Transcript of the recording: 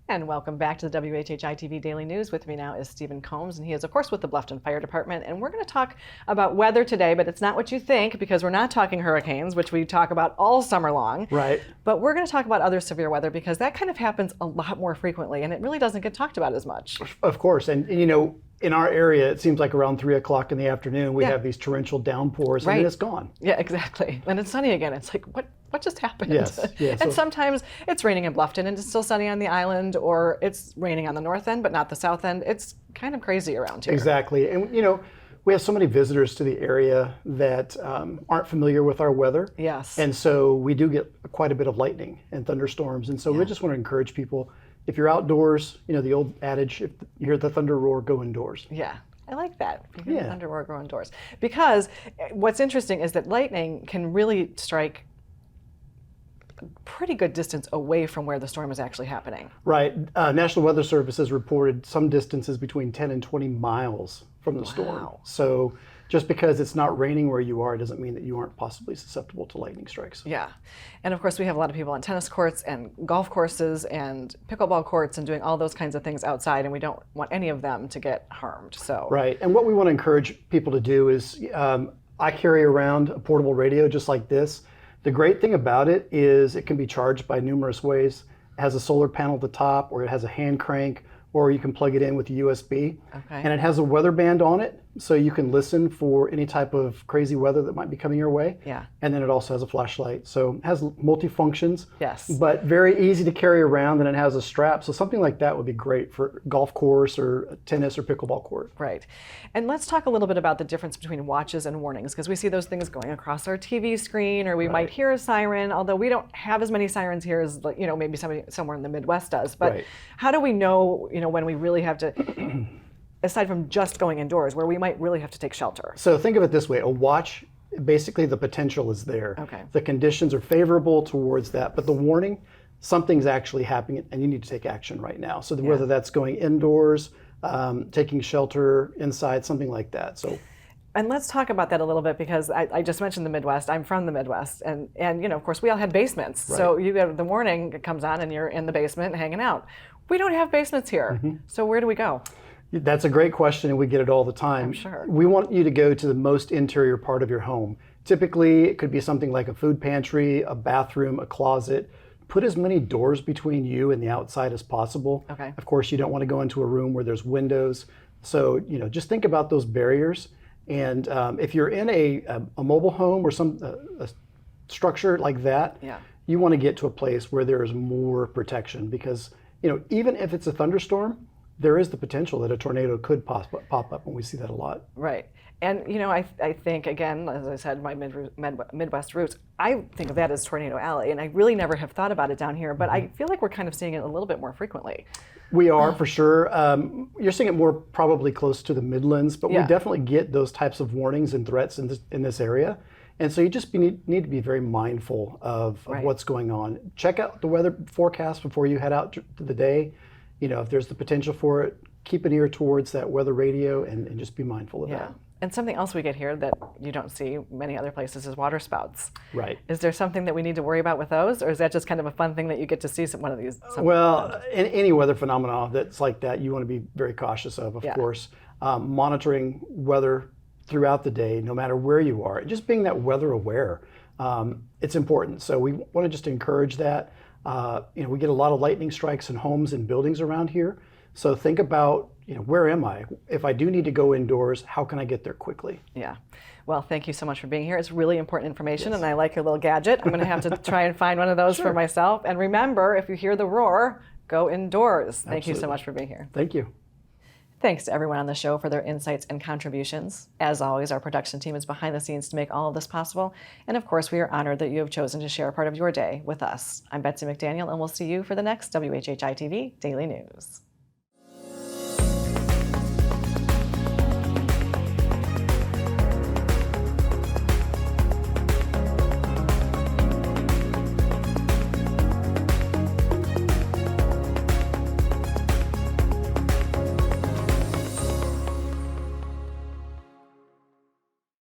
And welcome back to the WHHI-TV Daily News. With me now is Stephen Combs, and he is, of course, with the Bluffton Fire Department. And we're going to talk about weather today, but it's not what you think, because we're not talking hurricanes, which we talk about all summer long. Right. But we're going to talk about other severe weather, because that kind of happens a lot more frequently, and it really doesn't get talked about as much. Of course. And you know, in our area, it seems like around 3 o'clock in the afternoon, we have these torrential downpours, and then it's gone. Yeah, exactly. And it's sunny again. It's like, what just happened? Yes. Yeah, and sometimes it's raining in Bluffton and it's still sunny on the island, or it's raining on the north end but not the south end. It's kind of crazy around here. Exactly. And you know, we have so many visitors to the area that aren't familiar with our weather. Yes. And so we do get quite a bit of lightning and thunderstorms. And so we just want to encourage people, if you're outdoors, you know, the old adage, if you hear the thunder roar, go indoors. Yeah. I like that. If you hear the thunder roar, go indoors. Because what's interesting is that lightning can really strike pretty good distance away from where the storm is actually happening. Right. National Weather Service has reported some distances between 10 and 20 miles from the storm. So just because it's not raining where you are doesn't mean that you aren't possibly susceptible to lightning strikes. Yeah. And of course, we have a lot of people on tennis courts and golf courses and pickleball courts and doing all those kinds of things outside, and we don't want any of them to get harmed. So right. And what we want to encourage people to do is, I carry around a portable radio just like this. The great thing about it is it can be charged by numerous ways. It has a solar panel at the top, or it has a hand crank, or you can plug it in with a USB. Okay. And it has a weather band on it, so you can listen for any type of crazy weather that might be coming your way. Yeah. And then it also has a flashlight. So it has multi-functions, yes, but very easy to carry around, and it has a strap. So something like that would be great for golf course or tennis or pickleball court. Right. And let's talk a little bit about the difference between watches and warnings, because we see those things going across our TV screen, or we might hear a siren, although we don't have as many sirens here as, you know, maybe somebody somewhere in the Midwest does. But how do we know, you know, when we really have to, aside from just going indoors, where we might really have to take shelter? So think of it this way: a watch, basically the potential is there. Okay. The conditions are favorable towards that, but the warning, something's actually happening and you need to take action right now. So whether that's going indoors, taking shelter inside, something like that. So. And let's talk about that a little bit, because I just mentioned the Midwest. I'm from the Midwest, and you know, of course, we all had basements. Right. So you get the warning, it comes on and you're in the basement hanging out. We don't have basements here. So where do we go? That's a great question, and we get it all the time. I'm sure. We want you to go to the most interior part of your home. Typically, it could be something like a food pantry, a bathroom, a closet. Put as many doors between you and the outside as possible. Okay. Of course, you don't want to go into a room where there's windows. So, you know, just think about those barriers. And if you're in a mobile home or some a structure like that, you want to get to a place where there is more protection, because, you know, even if it's a thunderstorm, there is the potential that a tornado could pop up, and we see that a lot. Right. And, you know, I think, again, as I said, my Midwest roots, I think of that as Tornado Alley, and I really never have thought about it down here, but I feel like we're kind of seeing it a little bit more frequently. We are, for sure. You're seeing it more probably close to the Midlands, but we definitely get those types of warnings and threats in this area. And so you just need to be very mindful of what's going on. Check out the weather forecast before you head out to the day. You know, if there's the potential for it, keep an ear towards that weather radio and just be mindful of that. And something else we get here that you don't see many other places is water spouts. Right. Is there something that we need to worry about with those, or is that just kind of a fun thing that you get to see one of these? Well, in any weather phenomena that's like that, you want to be very cautious of course. Monitoring weather throughout the day, no matter where you are, just being that weather aware, it's important. So we want to just encourage that. You know, we get a lot of lightning strikes in homes and buildings around here. So think about, you know, where am I? If I do need to go indoors, how can I get there quickly? Yeah. Well, thank you so much for being here. It's really important information, and I like your little gadget. I'm going to have to try and find one of those for myself. And remember, if you hear the roar, go indoors. Thank you so much for being here. Thank you. Thanks to everyone on the show for their insights and contributions. As always, our production team is behind the scenes to make all of this possible. And of course, we are honored that you have chosen to share a part of your day with us. I'm Betsy McDaniel, and we'll see you for the next WHHI-TV Daily News.